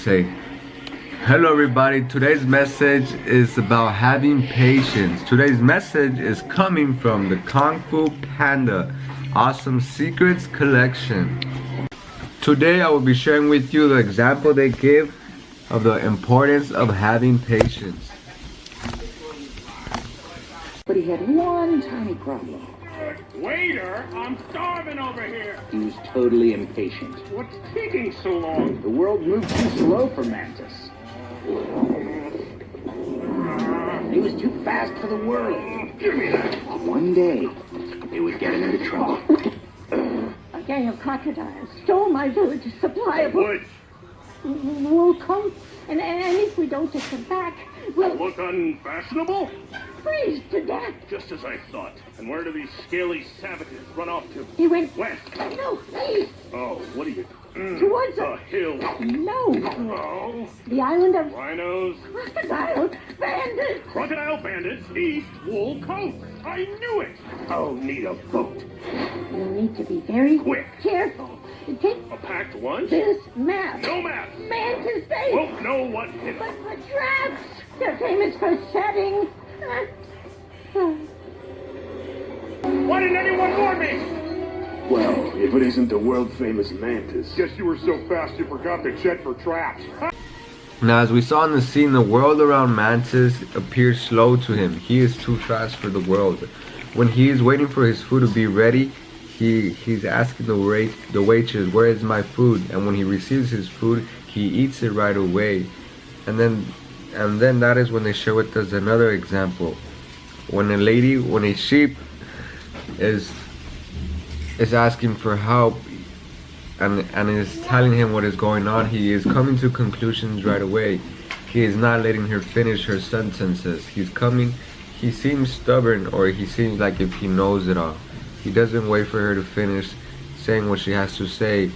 say. Hello everybody, today's message is about having patience. Today's message is coming from the Kung Fu Panda Awesome Secrets Collection. Today I will be sharing with you the example they give of the importance of having patience. But he had one tiny problem. Waiter, I'm starving over here. He was totally impatient. What's taking so long? The world moved too slow for Mantis. He was too fast for the world. Give me that. One day, they would get him into trouble. A gang of crocodiles stole my village's supply of Wood. We'll come, and if we don't get them back, we'll Look unfashionable? freeze to death. Just as I thought. And where do these scaly savages run off to? He went, West. no, east, Oh, what are you? towards The the... hill. No, Oh, the island of rhinos. crocodile bandits. Crocodile bandits, east, wool coast. I knew it. I'll need a boat. You need to be very Quick. careful. Take A packed lunch? this map. No map. Mantis Bay. Won't know what hit But it. for traps, they're famous for setting. Why didn't anyone warn me? Well, if it isn't the world-famous Mantis. Guess you were so fast you forgot to check for traps. Now as we saw in the scene, the world around Mantis appears slow to him. He is too fast for the world. When he is waiting for his food to be ready, he's asking the waitress, where is my food? And when he receives his food, he eats it right away. And then that is when they show it as another example. When a sheep is asking for help and is telling him what is going on, he is coming to conclusions right away. He is not letting her finish her sentences. He seems stubborn, or he seems like if he knows it all. He doesn't wait for her to finish saying what she has to say.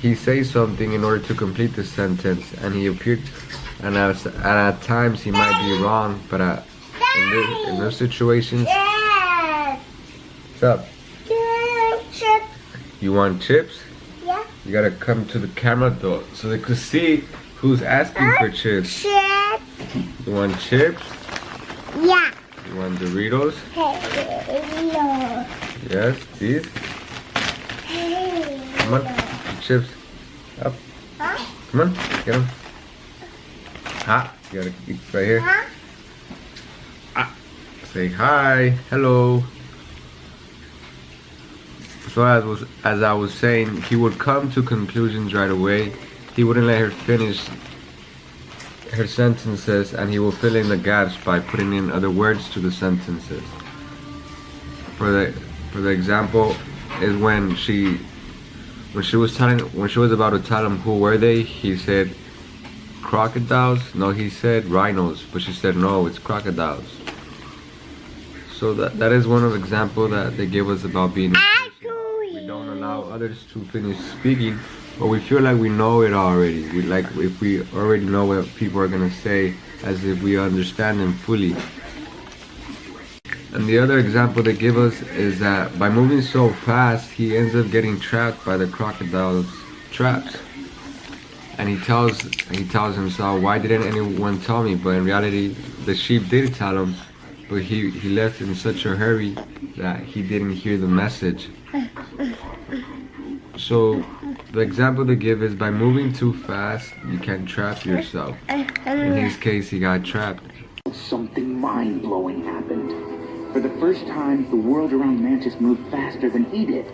He says something in order to complete the sentence, and at times he might be wrong, but in those situations, what's up? You want chips? Yeah. You gotta come to the camera though, so they could see who's asking for chips. Chips. You want chips? Yeah. You want Doritos? Hello. Yes, these? Come on, chips. Up. Huh? Come on, get them. Ha, you gotta eat right here. Huh? Ah, say hi, hello. So as I was saying, he would come to conclusions right away. He wouldn't let her finish her sentences, and he will fill in the gaps by putting in other words to the sentences. For the example is when she was about to tell him who were they, he said crocodiles. No, he said rhinos, but she said no, it's crocodiles. So that is one of the examples that they give us about being impatient. We don't allow others to finish speaking, but we feel like we know it already. If we already know what people are gonna say, as if we understand them fully. And the other example they give us is that by moving so fast, he ends up getting trapped by the crocodile's traps. And he tells himself, why didn't anyone tell me? But in reality, the sheep did tell him, but he left in such a hurry that he didn't hear the message. So the example they give is by moving too fast, you can trap yourself. In his case, he got trapped. Something mind-blowing happened. For the first time, the world around Mantis moved faster than he did.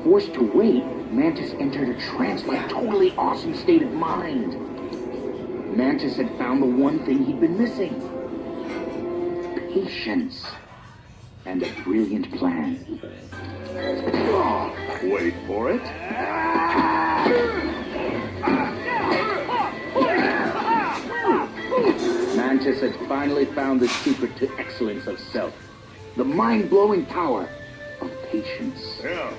Forced to wait, Mantis entered a trance-like, totally awesome state of mind. Mantis had found the one thing he'd been missing. Patience. And a brilliant plan. Oh, wait for it. Mantis had finally found the secret to excellence of self. The mind-blowing power of patience. Yeah.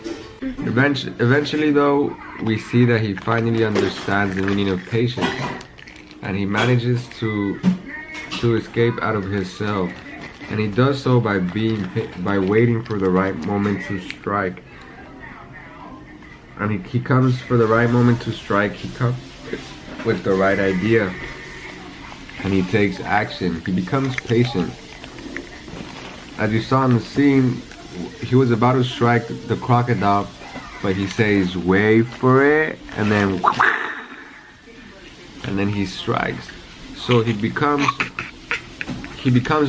Eventually though, we see that he finally understands the meaning of patience, and he manages to escape out of his cell, and he does so by waiting for the right moment to strike. And he comes for the right moment to strike. with the right idea and he takes action. He becomes patient. As you saw in the scene, he was about to strike the crocodile, but he says, "Wait for it," and then he strikes. So he becomes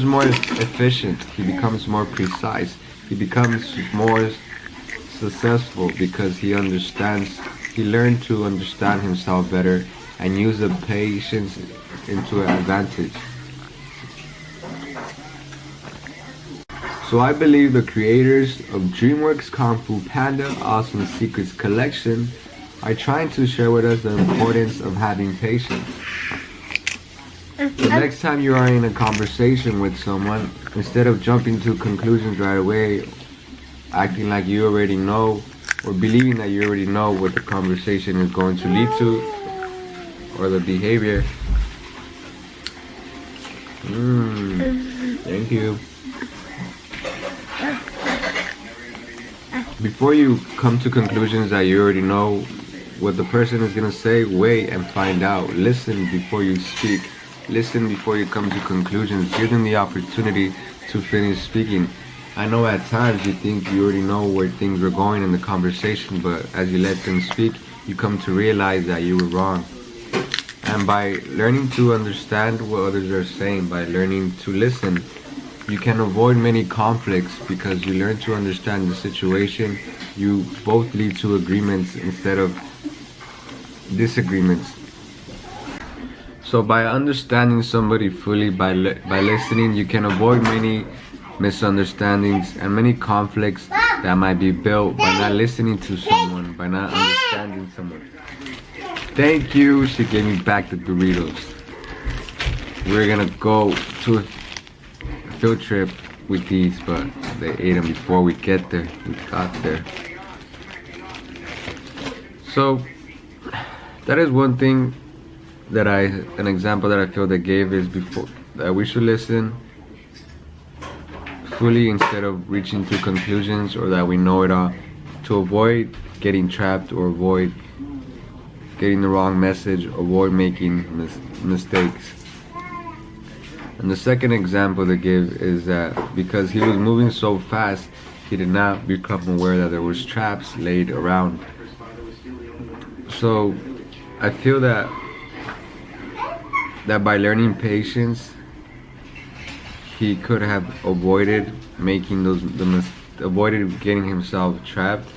more efficient. He becomes more precise. He becomes more successful because he learned to understand himself better and use the patience into an advantage. So I believe the creators of DreamWorks Kung Fu Panda Awesome Secrets collection are trying to share with us the importance of having patience. The next time you are in a conversation with someone, instead of jumping to conclusions right away, acting like you already know, or believing that you already know what the conversation is going to lead to, or the behavior. Thank you. Before you come to conclusions that you already know what the person is going to say, wait and find out. Listen before you speak. Listen before you come to conclusions. Give them the opportunity to finish speaking. I know at times you think you already know where things are going in the conversation, but as you let them speak, you come to realize that you were wrong. And by learning to understand what others are saying, by learning to listen, you can avoid many conflicts because you learn to understand the situation. You both lead to agreements instead of disagreements. So by understanding somebody fully, by listening, you can avoid many misunderstandings and many conflicts that might be built by not listening to someone, by not understanding someone. Thank you. She gave me back the Doritos. We're gonna go to a field trip with these, but they ate them before we got there. So that is one thing that an example that I feel they gave is before that we should listen fully instead of reaching to conclusions or that we know it all, to avoid getting trapped or avoid getting the wrong message, avoid making mistakes. And the second example they give is that because he was moving so fast, he did not become aware that there was traps laid around. So I feel that by learning patience, he could have avoided making avoided getting himself trapped.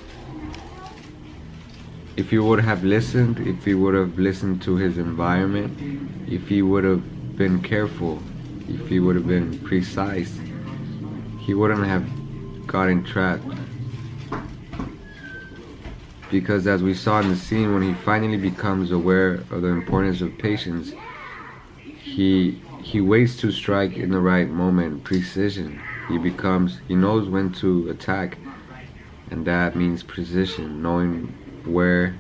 If he would have listened, if he would have listened to his environment, if he would have been careful, if he would have been precise, he wouldn't have gotten trapped. Because as we saw in the scene, when he finally becomes aware of the importance of patience, he waits to strike in the right moment, precision. He knows when to attack, and that means precision, knowing where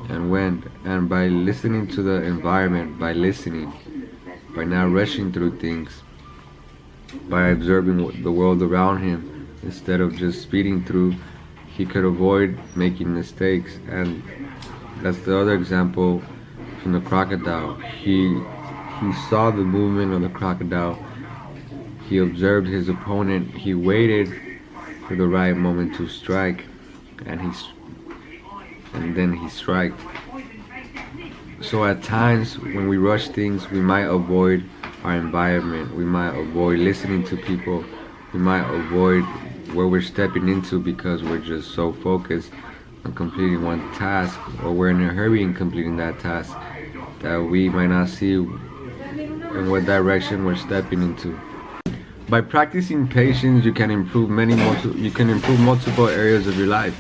and when. And by listening to the environment, by not rushing through things, by observing the world around him instead of just speeding through, he could avoid making mistakes. And that's the other example from the crocodile. He saw the movement of the crocodile. He observed his opponent. He waited for the right moment to strike, and then he struck. So at times when we rush things, we might avoid our environment. We might avoid listening to people. We might avoid where we're stepping into because we're just so focused on completing one task, or we're in a hurry in completing that task that we might not see in what direction we're stepping into. By practicing patience, you can improve multiple areas of your life.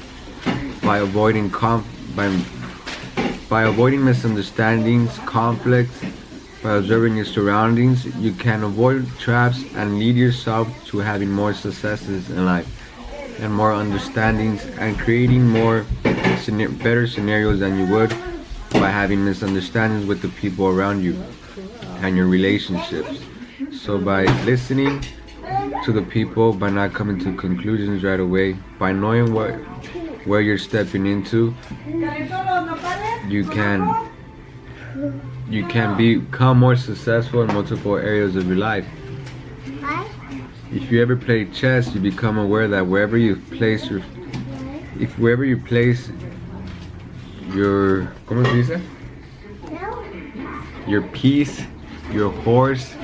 By avoiding misunderstandings, conflicts, by observing your surroundings, you can avoid traps and lead yourself to having more successes in life and more understandings and creating better scenarios than you would by having misunderstandings with the people around you and your relationships. So by listening to the people, by not coming to conclusions right away, by knowing where you're stepping into, you can you can become more successful in multiple areas of your life. If you ever play chess, you become aware that wherever you place your ¿cómo se dice? Your piece, your horse,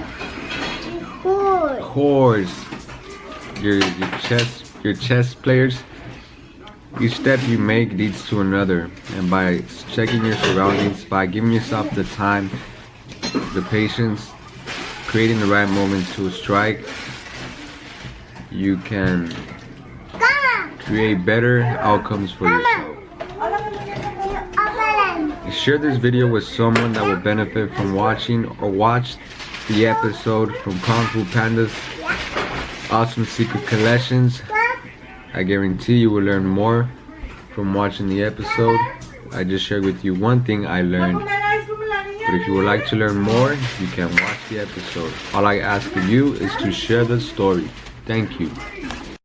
your chess players, each step you make leads to another, and by checking your surroundings, by giving yourself the time, the patience, creating the right moments to strike, you can create better outcomes for yourself. Share this video with someone that will benefit from watching, or watch the episode from Kung Fu Panda's awesome secret collections. I guarantee you will learn more from watching the episode. I just shared with you one thing I learned, but if you would like to learn more, you can watch the episode. All I ask of you is to share the story. Thank you.